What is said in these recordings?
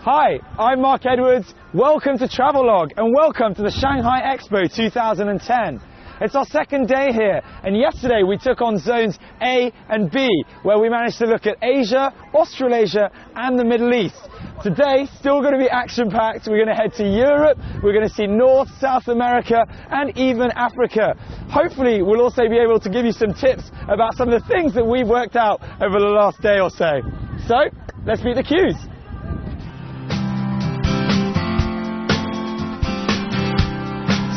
Hi, I'm Mark Edwards. Welcome to Travelogue and welcome to the Shanghai Expo 2010. It's our second day here, and yesterday we took on zones A and B, where we managed to look at Asia, Australasia and the Middle East. Today, still going to be action-packed. We're going to head to Europe, we're going to see North, South America and even Africa. Hopefully we'll also be able to give you some tips about some of the things that we've worked out over the last day or so. So, let's meet the queues.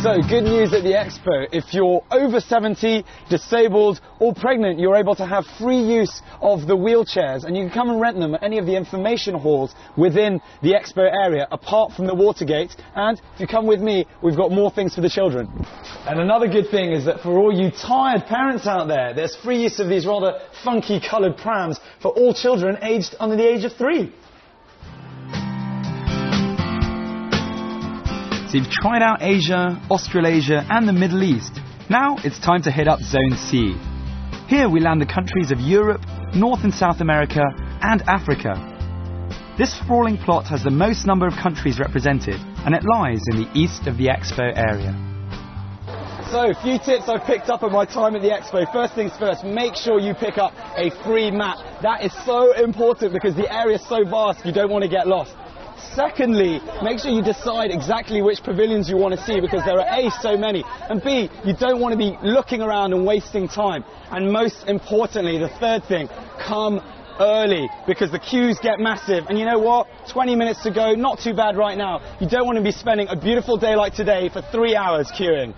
So, good news at the Expo. If you're over 70, disabled or pregnant, you're able to have free use of the wheelchairs, and you can come and rent them at any of the information halls within the Expo area, apart from the Watergate. And if you come with me, we've got more things for the children. And another good thing is that for all you tired parents out there, there's free use of these rather funky coloured prams for all children aged under the age of 3. So you've tried out Asia, Australasia and the Middle East. Now it's time to hit up Zone C. Here we land the countries of Europe, North and South America and Africa. This sprawling plot has the most number of countries represented, and it lies in the east of the Expo area. So, a few tips I've picked up in my time at the Expo. First things first, make sure you pick up a free map. That is so important because the area is so vast you don't want to get lost. Secondly, make sure you decide exactly which pavilions you want to see, because there are A, so many, and B, you don't want to be looking around and wasting time. And most importantly, the third thing, come early, because the queues get massive. And you know what? 20 minutes to go, not too bad right now. You don't want to be spending a beautiful day like today for 3 hours queuing.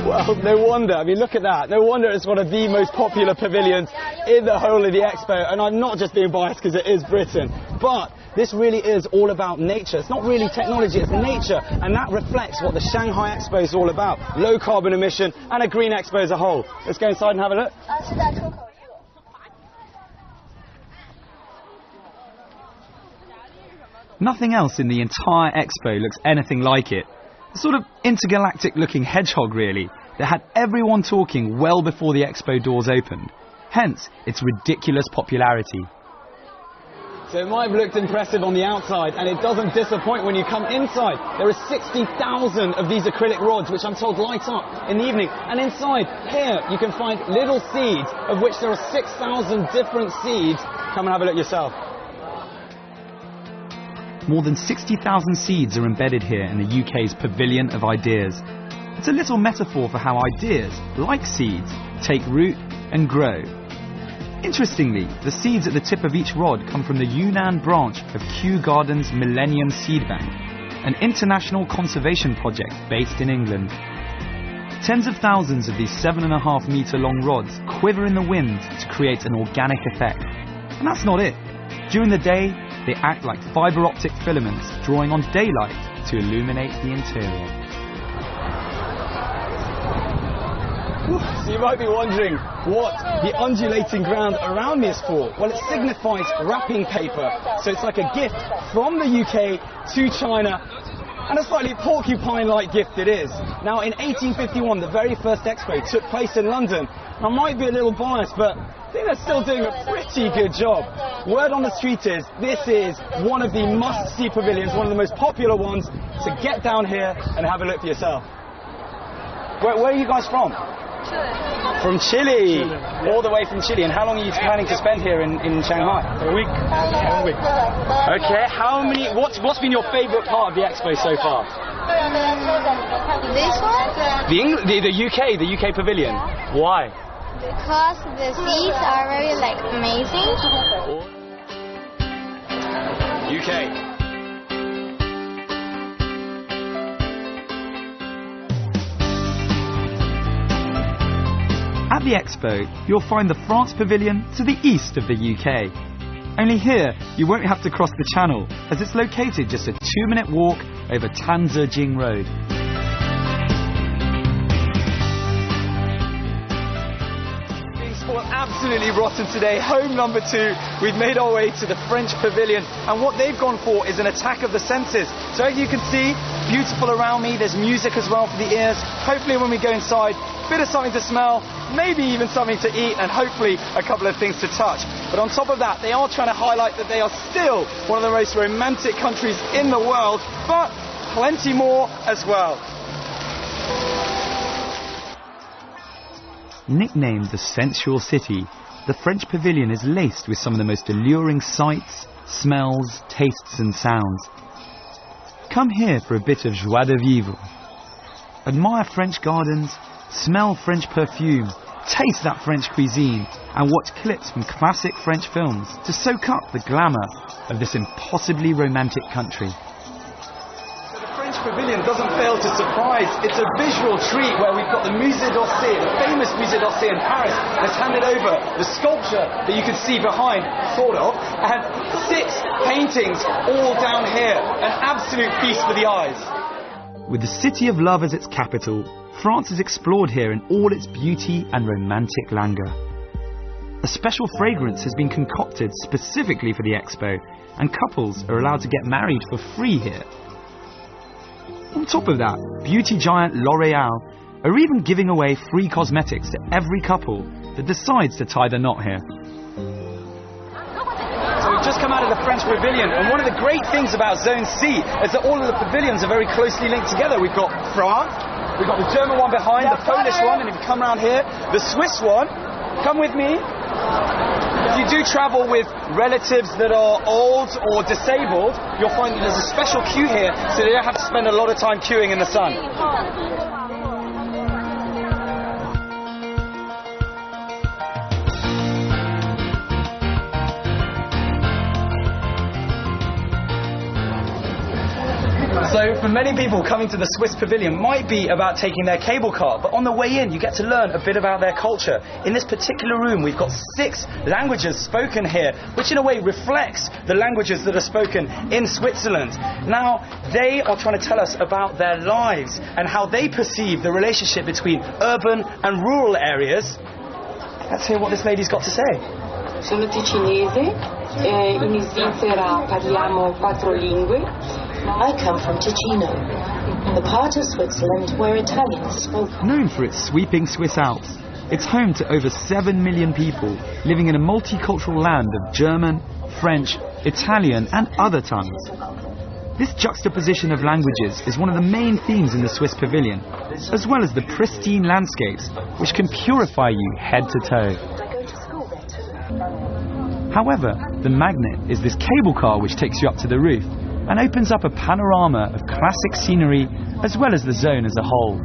Well, no wonder. I mean, look at that. No wonder it's one of the most popular pavilions in the whole of the Expo. And I'm not just being biased because it is Britain. But this really is all about nature. It's not really technology, it's nature. And that reflects what the Shanghai Expo is all about. Low carbon emission and a green Expo as a whole. Let's go inside and have a look. Nothing else in the entire Expo looks anything like it. A sort of intergalactic looking hedgehog really, that had everyone talking well before the Expo doors opened. Hence, its ridiculous popularity. So it might have looked impressive on the outside, and it doesn't disappoint when you come inside. There are 60,000 of these acrylic rods, which I'm told light up in the evening. And inside here, you can find little seeds, of which there are 6,000 different seeds. Come and have a look yourself. More than 60,000 seeds are embedded here in the UK's Pavilion of Ideas. It's a little metaphor for how ideas, like seeds, take root and grow. Interestingly, the seeds at the tip of each rod come from the Yunnan branch of Kew Gardens Millennium Seed Bank, an international conservation project based in England. Tens of thousands of these 7.5 metre long rods quiver in the wind to create an organic effect. And that's not it. During the day, they act like fibre optic filaments, drawing on daylight to illuminate the interior. So you might be wondering what the undulating ground around me is for. Well, it signifies wrapping paper. So it's like a gift from the UK to China, and a slightly porcupine-like gift it is. Now, in 1851, the very first Expo took place in London. I might be a little biased, but I think they're still doing a pretty good job. Word on the street is, this is one of the must-see pavilions, one of the most popular ones, so get down here and have a look for yourself. Where are you guys from? Chile. From Chile? All the way from Chile. And how long are you planning to spend here in Shanghai? A week. 1 week. Okay, what's been your favourite part of the Expo so far? This one? The UK pavilion. Why? Because the seats are very amazing. UK. At the Expo, you'll find the France Pavilion to the east of the UK. Only here, you won't have to cross the channel, as it's located just a 2-minute walk over Tanzijing Road. Absolutely rotten today. Home number 2. We've made our way to the French Pavilion, and what they've gone for is an attack of the senses. So as you can see, beautiful around me. There's music as well for the ears. Hopefully when we go inside, a bit of something to smell, maybe even something to eat, and hopefully a couple of things to touch. But on top of that, they are trying to highlight that they are still one of the most romantic countries in the world, but plenty more as well. Nicknamed the sensual city, the French pavilion is laced with some of the most alluring sights, smells, tastes and sounds. Come here for a bit of joie de vivre. Admire French gardens, smell French perfume, taste that French cuisine, and watch clips from classic French films to soak up the glamour of this impossibly romantic country. The French pavilion doesn't fail to surprise. It's a visual treat where we've got the Musée d'Orsay, the famous Musée d'Orsay in Paris, that's handed over the sculpture that you can see behind, sort of, and 6 paintings all down here. An absolute feast for the eyes. With the City of Love as its capital, France is explored here in all its beauty and romantic languor. A special fragrance has been concocted specifically for the expo, and couples are allowed to get married for free here. On top of that, beauty giant L'Oréal are even giving away free cosmetics to every couple that decides to tie the knot here. So we've just come out of the French pavilion, and one of the great things about Zone C is that all of the pavilions are very closely linked together. We've got France, we've got the German one behind, the Polish one, and if you come around here, the Swiss one. Come with me. If you do travel with relatives that are old or disabled, you'll find that there's a special queue here, so they don't have to spend a lot of time queuing in the sun. So for many people, coming to the Swiss pavilion might be about taking their cable car, but on the way in you get to learn a bit about their culture. In this particular room we've got 6 languages spoken here, which in a way reflects the languages that are spoken in Switzerland. Now they are trying to tell us about their lives and how they perceive the relationship between urban and rural areas. Let's hear what this lady's got to say. Sono ticinese, in Svizzera parliamo 4 lingue. I come from Ticino, the part of Switzerland where Italian is spoken. Known for its sweeping Swiss Alps, it's home to over 7 million people living in a multicultural land of German, French, Italian and other tongues. This juxtaposition of languages is one of the main themes in the Swiss pavilion, as well as the pristine landscapes which can purify you head to toe. However, the magnet is this cable car which takes you up to the roof and opens up a panorama of classic scenery as well as the zone as a whole.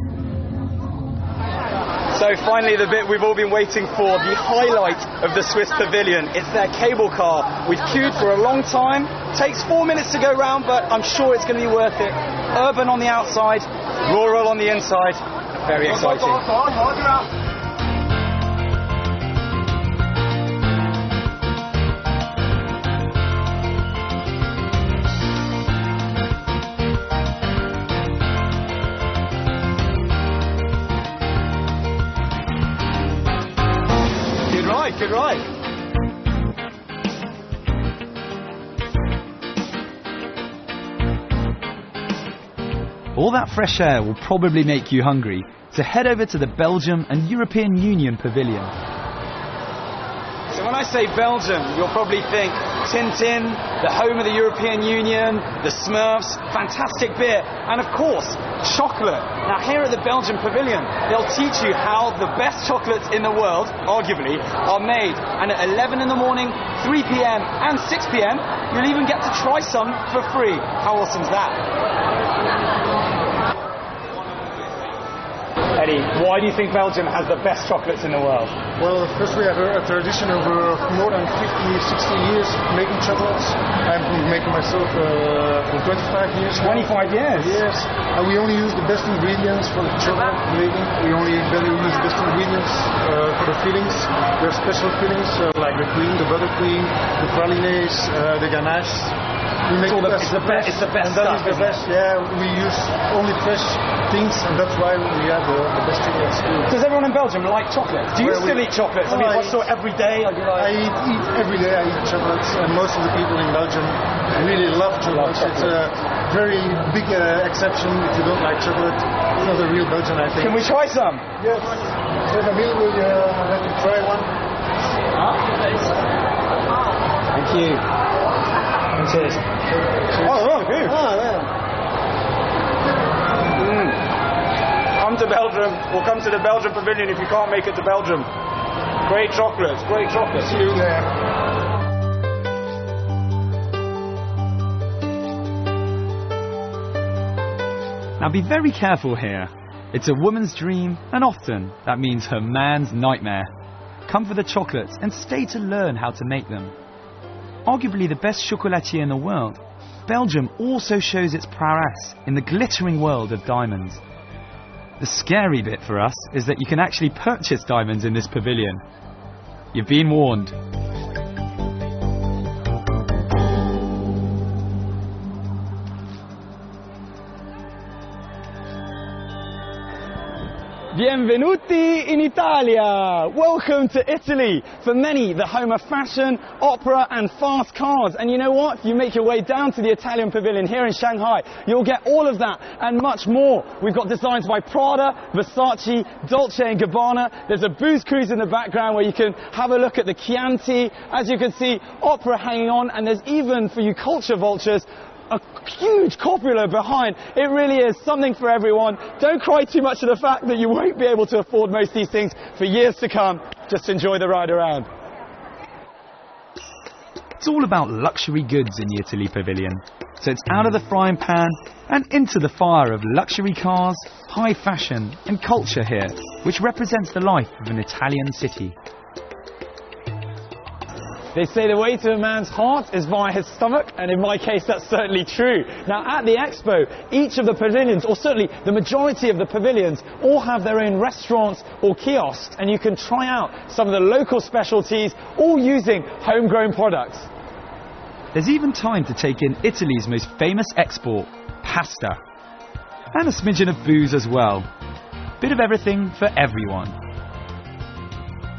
So finally the bit we've all been waiting for, the highlight of the Swiss pavilion. It's their cable car. We've queued for a long time. Takes 4 minutes to go round, but I'm sure it's going to be worth it. Urban on the outside, rural on the inside. Very exciting. Good ride. All that fresh air will probably make you hungry, so head over to the Belgium and European Union Pavilion. So when I say Belgium, you'll probably think Tintin, the home of the European Union, the Smurfs, fantastic beer, and of course, chocolate. Now here at the Belgian Pavilion, they'll teach you how the best chocolates in the world, arguably, are made. And at 11 in the morning, 3 p.m. and 6 p.m, you'll even get to try some for free. How awesome is that? Eddie, why do you think Belgium has the best chocolates in the world? Well, first we have a tradition of more than 50, 60 years making chocolates. I'm making myself for 25 years. 25 years? Yes. And we only use the best ingredients for the chocolate making. We only use the best ingredients for the fillings. We have special fillings like the cream, the buttercream, the pralines, the ganaches. We make It's the best and that stuff, is the isn't it? best. Yeah, we use only fresh things, and that's why we have the best chocolates too. Does everyone in Belgium like chocolate? Do you Well, still eat chocolates? I mean, I what sort every day? Are you like... I eat every day. I eat chocolates, and most of the people in Belgium really love chocolates. It's a very big exception if you don't like chocolate. It's not a real Belgian, I think. Can we try some? Yes. So Emile will let you try one. Thank you. And cheers. Oh, right, good. Come to Belgium, or come to the Belgium Pavilion if you can't make it to Belgium. Great chocolates, great chocolates. See you there. Now be very careful here. It's a woman's dream, and often that means her man's nightmare. Come for the chocolates and stay to learn how to make them. Arguably the best chocolatier in the world, Belgium also shows its prowess in the glittering world of diamonds. The scary bit for us is that you can actually purchase diamonds in this pavilion. You've been warned. Benvenuti in Italia! Welcome to Italy! For many, the home of fashion, opera and fast cars. And you know what? If you make your way down to the Italian Pavilion here in Shanghai, you'll get all of that and much more. We've got designs by Prada, Versace, Dolce & Gabbana. There's a booze cruise in the background where you can have a look at the Chianti. As you can see, opera hanging on, and there's even, for you culture vultures, a huge copula behind. It really is something for everyone. Don't cry too much at the fact that you won't be able to afford most of these things for years to come. Just enjoy the ride around. It's all about luxury goods in the Italy Pavilion. So it's out of the frying pan and into the fire of luxury cars, high fashion and culture here, which represents the life of an Italian city. They say the way to a man's heart is via his stomach, and in my case that's certainly true. Now at the Expo, each of the pavilions, or certainly the majority of the pavilions, all have their own restaurants or kiosks, and you can try out some of the local specialties, all using homegrown products. There's even time to take in Italy's most famous export, pasta. And a smidgen of booze as well. Bit of everything for everyone.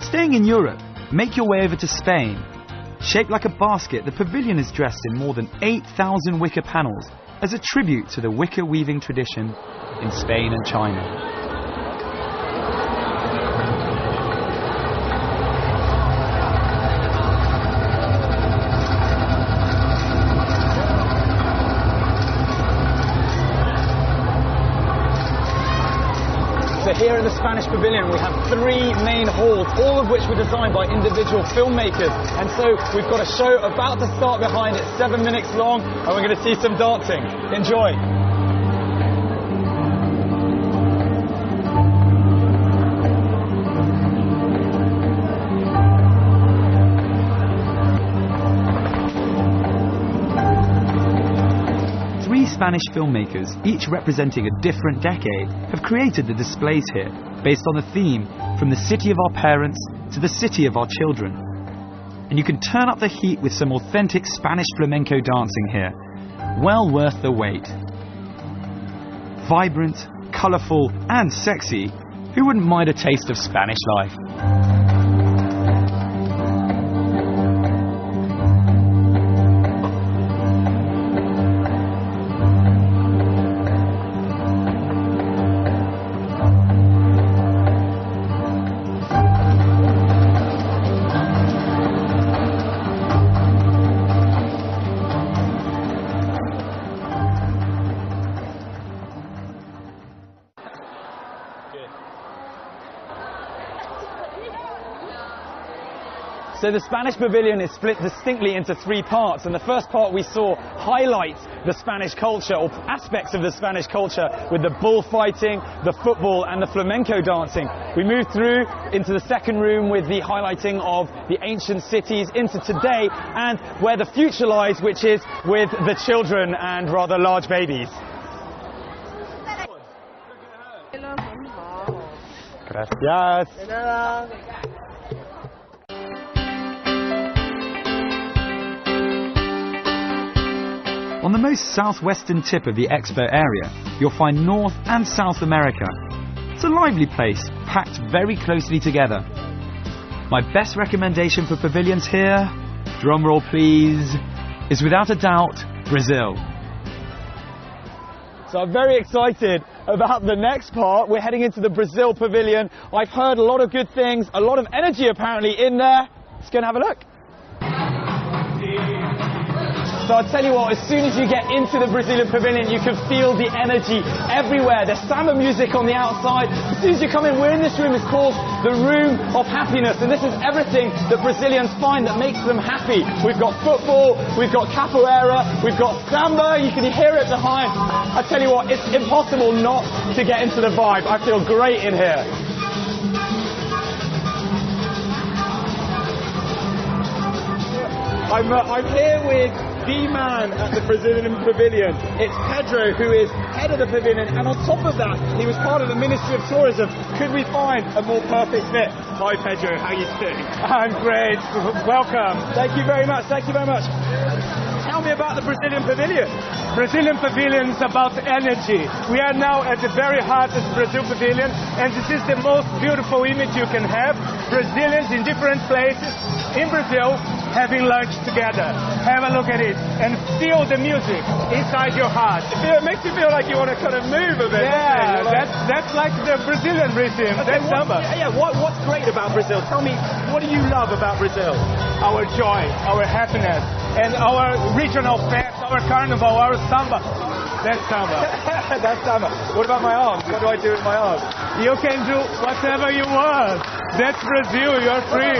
Staying in Europe, make your way over to Spain. Shaped like a basket, the pavilion is dressed in more than 8,000 wicker panels as a tribute to the wicker weaving tradition in Spain and China. So here in the Spanish Pavilion we have 3 main halls, all of which were designed by individual filmmakers. And so we've got a show about to start behind it, 7 minutes long, and we're going to see some dancing. Enjoy! Spanish filmmakers, each representing a different decade, have created the displays here, based on the theme from the city of our parents to the city of our children. And you can turn up the heat with some authentic Spanish flamenco dancing here. Well worth the wait. Vibrant, colourful and sexy, who wouldn't mind a taste of Spanish life? So the Spanish Pavilion is split distinctly into 3 parts, and the first part we saw highlights the Spanish culture, or aspects of the Spanish culture, with the bullfighting, the football and the flamenco dancing. We moved through into the second room with the highlighting of the ancient cities, into today and where the future lies, which is with the children and rather large babies. Gracias. On the most southwestern tip of the Expo area, you'll find North and South America. It's a lively place, packed very closely together. My best recommendation for pavilions here, drumroll please, is without a doubt, Brazil. So I'm very excited about the next part. We're heading into the Brazil pavilion. I've heard a lot of good things, a lot of energy apparently in there. Let's go and have a look. So I'll tell you what, as soon as you get into the Brazilian pavilion, you can feel the energy everywhere. There's samba music on the outside. As soon as you come in, we're in this room. It's called the Room of Happiness. And this is everything that Brazilians find that makes them happy. We've got football, we've got capoeira, we've got samba. You can hear it behind. I tell you what, it's impossible not to get into the vibe. I feel great in here. I'm here with the man at the Brazilian pavilion. It's Pedro, who is head of the pavilion, and on top of that, he was part of the Ministry of Tourism. Could we find a more perfect fit? Hi Pedro, how are you doing? I'm great. Welcome. Thank you very much. Thank you very much. Tell me about the Brazilian pavilion. Brazilian pavilion is about energy. We are now at the very heart of the Brazil pavilion, and this is the most beautiful image you can have. Brazilians in different places in Brazil having lunch together. Have a look at it and feel the music inside your heart. It makes you feel like you want to kind of move a bit. Yeah, that's like the Brazilian rhythm. Okay, that's samba. What's great about Brazil? Tell me, what do you love about Brazil? Our joy, our happiness, and our regional fest, our carnival, our samba. That's samba. That's samba. What about my arms? What do I do with my arms? You can do whatever you want. That's Brazil. You're free.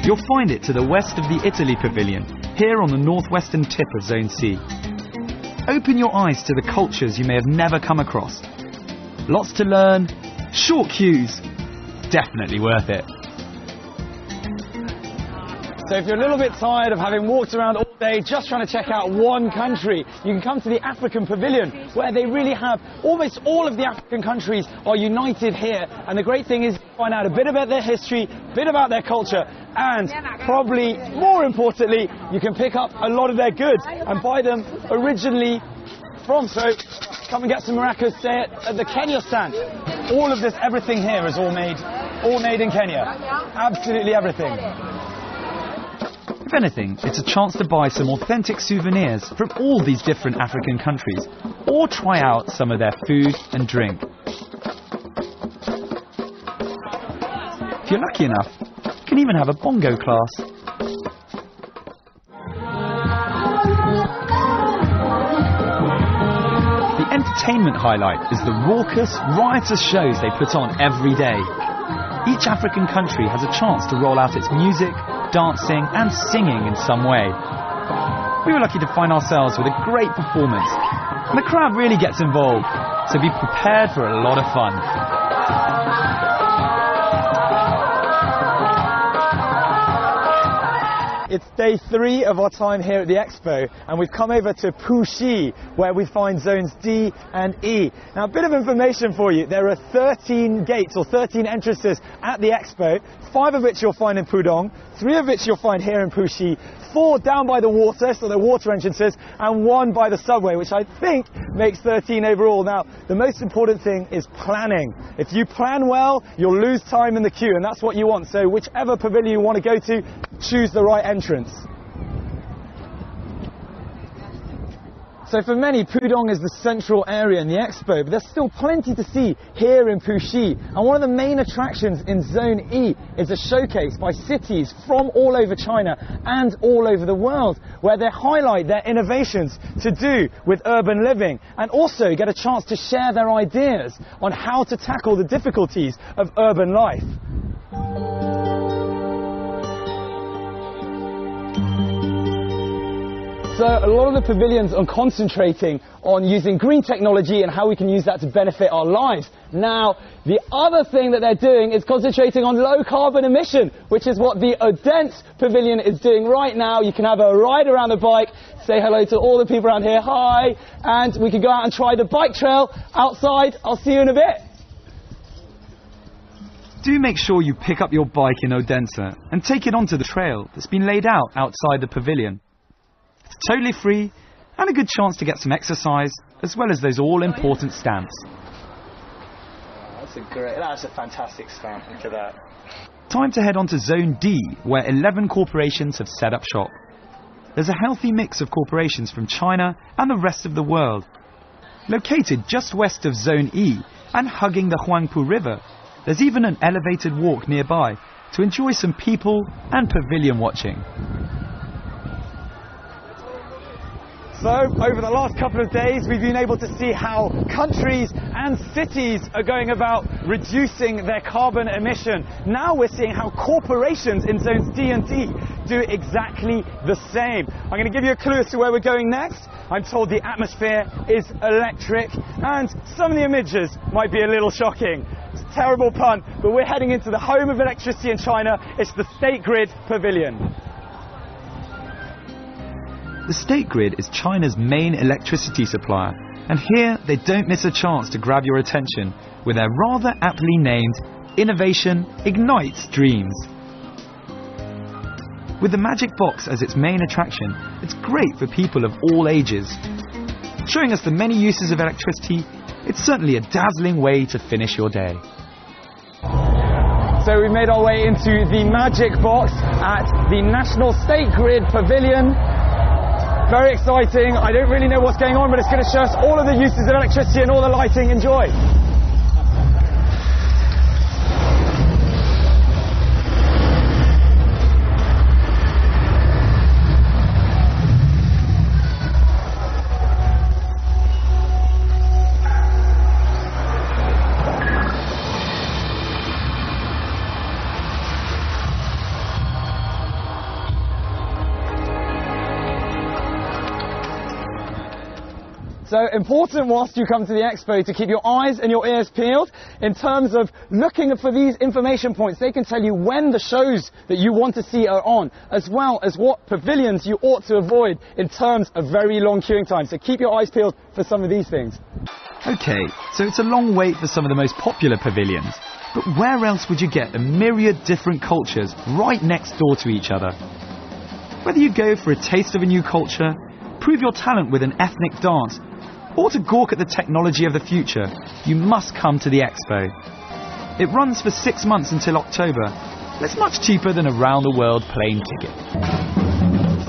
You'll find it to the west of the Italy pavilion, here on the northwestern tip of Zone C. Open your eyes to the cultures you may have never come across. Lots to learn, short queues, definitely worth it. So if you're a little bit tired of having walked around all day just trying to check out one country, you can come to the African Pavilion, where they really have almost all of the African countries are united here. And the great thing is you find out a bit about their history, a bit about their culture, and probably more importantly, you can pick up a lot of their goods and buy them originally from. So come and get some maracas, say it at the Kenya stand. All of this, everything here is all made in Kenya. Absolutely everything. If anything, it's a chance to buy some authentic souvenirs from all these different African countries, or try out some of their food and drink. If you're lucky enough, you can even have a bongo class. The entertainment highlight is the raucous, riotous shows they put on every day. Each African country has a chance to roll out its music, dancing and singing in some way. We were lucky to find ourselves with a great performance, and the crowd really gets involved, so be prepared for a lot of fun. It's day 3 of our time here at the Expo, and we've come over to Puxi, where we find zones D and E. Now, a bit of information for you. There are 13 gates, or 13 entrances at the Expo, 5 of which you'll find in Pudong, 3 of which you'll find here in Puxi, 4 down by the water, so they're water entrances, and 1 by the subway, which I think makes 13 overall. Now, the most important thing is planning. If you plan well, you'll lose time in the queue, and that's what you want. So whichever pavilion you want to go to, choose the right entrance. So for many, Pudong is the central area in the expo, but there's still plenty to see here in Puxi. And one of the main attractions in Zone E is a showcase by cities from all over China and all over the world, where they highlight their innovations to do with urban living and also get a chance to share their ideas on how to tackle the difficulties of urban life. So a lot of the pavilions are concentrating on using green technology and how we can use that to benefit our lives. Now, the other thing that they're doing is concentrating on low carbon emission, which is what the Odense pavilion is doing right now. You can have a ride around the bike, say hello to all the people around here, hi, and we can go out and try the bike trail outside. I'll see you in a bit. Do make sure you pick up your bike in Odense and take it onto the trail that's been laid out outside the pavilion. It's totally free and a good chance to get some exercise as well as those all-important stamps. That's a fantastic stamp, look at that. Time to head on to Zone D, where 11 corporations have set up shop. There's a healthy mix of corporations from China and the rest of the world. Located just west of Zone E and hugging the Huangpu River, there's even an elevated walk nearby to enjoy some people and pavilion watching. So, over the last couple of days, we've been able to see how countries and cities are going about reducing their carbon emission. Now we're seeing how corporations in Zones D and D do exactly the same. I'm going to give you a clue as to where we're going next. I'm told the atmosphere is electric, and some of the images might be a little shocking. It's a terrible pun, but we're heading into the home of electricity in China. It's the State Grid Pavilion. The State Grid is China's main electricity supplier, and here they don't miss a chance to grab your attention with their rather aptly named Innovation Ignites Dreams. With the Magic Box as its main attraction, it's great for people of all ages. Showing us the many uses of electricity, it's certainly a dazzling way to finish your day. So we made our way into the Magic Box at the National State Grid Pavilion. Very exciting. I don't really know what's going on, but it's going to show us all of the uses of electricity and all the lighting. Enjoy. So important whilst you come to the expo to keep your eyes and your ears peeled in terms of looking for these information points. They can tell you when the shows that you want to see are on, as well as what pavilions you ought to avoid in terms of very long queuing time. So keep your eyes peeled for some of these things. Okay, so it's a long wait for some of the most popular pavilions. But where else would you get a myriad different cultures right next door to each other? Whether you go for a taste of a new culture, prove your talent with an ethnic dance, or to gawk at the technology of the future, you must come to the expo. It runs for 6 months until October. It's much cheaper than a round-the-world plane ticket.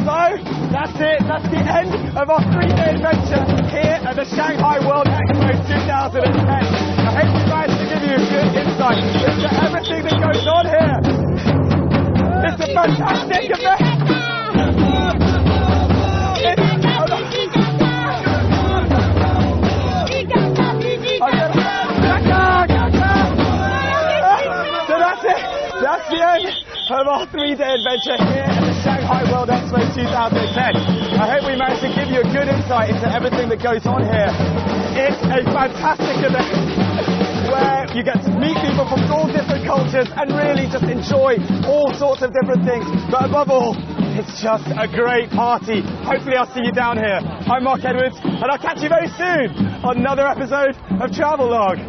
So, that's it. That's the end of our 3-day adventure here at the Shanghai World Expo 2010. I hope we managed to give you a good insight into everything that goes on here. It's a fantastic event. That's the end of our 3-day adventure here at the Shanghai World Expo 2010. I hope we managed to give you a good insight into everything that goes on here. It's a fantastic event where you get to meet people from all different cultures and really just enjoy all sorts of different things. But above all, it's just a great party. Hopefully I'll see you down here. I'm Mark Edwards, and I'll catch you very soon on another episode of Travelogue.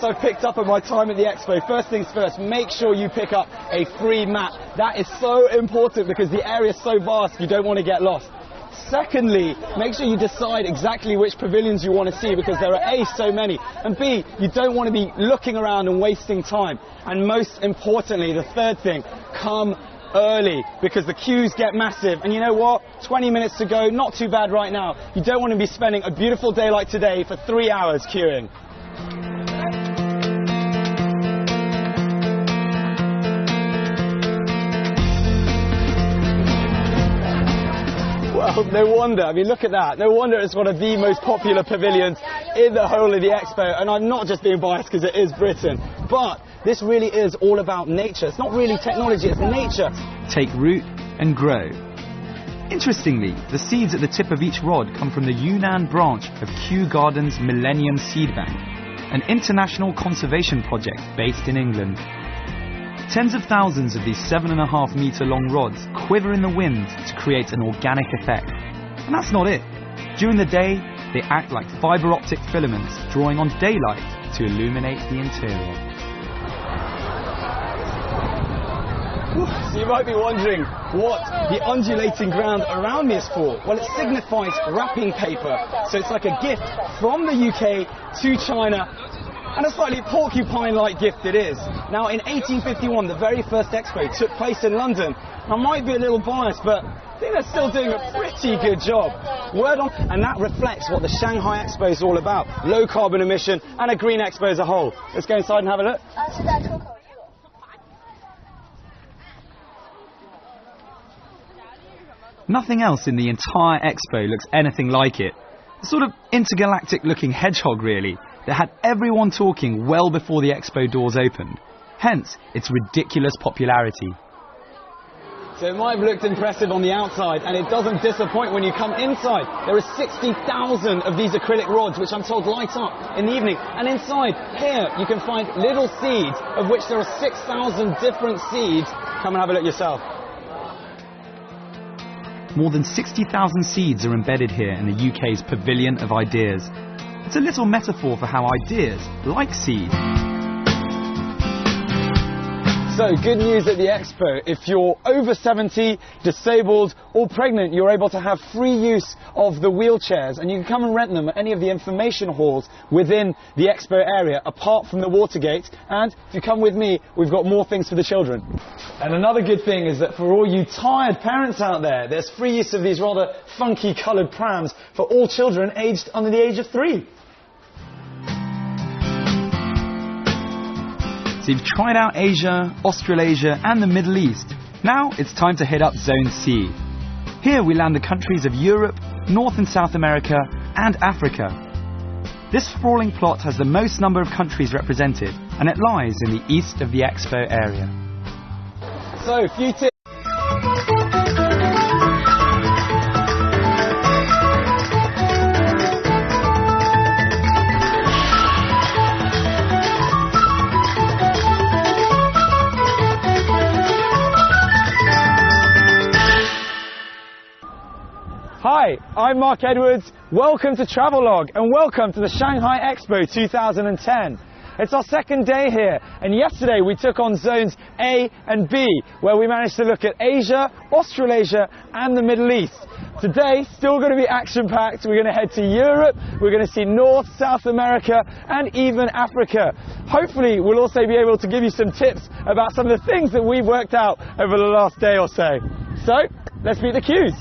I've picked up at my time at the expo. First things first, make sure you pick up a free map. That is so important because the area is so vast, you don't want to get lost. Secondly, make sure you decide exactly which pavilions you want to see, because there are A, so many, and B, you don't want to be looking around and wasting time. And most importantly, the third thing, come early, because the queues get massive. And you know what? 20 minutes to go, not too bad right now. You don't want to be spending a beautiful day like today for 3 hours queuing. Well, no wonder. I mean, look at that. No wonder it's one of the most popular pavilions in the whole of the expo. And I'm not just being biased because it is Britain. But this really is all about nature. It's not really technology, it's nature. Take root and grow. Interestingly, the seeds at the tip of each rod come from the Yunnan branch of Kew Gardens Millennium Seed Bank, an international conservation project based in England. Tens of thousands of these 7.5 metre long rods quiver in the wind to create an organic effect. And that's not it. During the day, they act like fibre optic filaments, drawing on daylight to illuminate the interior. So you might be wondering what the undulating ground around me is for. Well, it signifies wrapping paper. So it's like a gift from the UK to China. And a slightly porcupine-like gift it is. Now, in 1851, the very first expo took place in London. I might be a little biased, but I think they're still doing a pretty good job. And that reflects what the Shanghai Expo is all about. Low carbon emission and a green expo as a whole. Let's go inside and have a look. Nothing else in the entire expo looks anything like it. A sort of intergalactic-looking hedgehog, really, that had everyone talking well before the expo doors opened. Hence, its ridiculous popularity. So it might have looked impressive on the outside, and it doesn't disappoint when you come inside. There are 60,000 of these acrylic rods, which I'm told light up in the evening. And inside, here, you can find little seeds, of which there are 6,000 different seeds. Come and have a look yourself. More than 60,000 seeds are embedded here in the UK's Pavilion of Ideas. It's a little metaphor for how ideas, like seeds. So, good news at the expo. If you're over 70, disabled or pregnant, you're able to have free use of the wheelchairs, and you can come and rent them at any of the information halls within the expo area, apart from the Watergate. And if you come with me, we've got more things for the children. And another good thing is that for all you tired parents out there, there's free use of these rather funky coloured prams for all children aged under the age of 3. So you've tried out Asia, Australasia and the Middle East. Now it's time to hit up Zone C. Here we land the countries of Europe, North and South America and Africa. This sprawling plot has the most number of countries represented, and it lies in the east of the expo area. So, a few tips. Hi, I'm Mark Edwards. Welcome to Travelogue and welcome to the Shanghai Expo 2010. It's our second day here, and yesterday we took on zones A and B, where we managed to look at Asia, Australasia and the Middle East. Today, still going to be action-packed. We're going to head to Europe, we're going to see North, South America and even Africa. Hopefully we'll also be able to give you some tips about some of the things that we've worked out over the last day or so. So, let's meet the queues.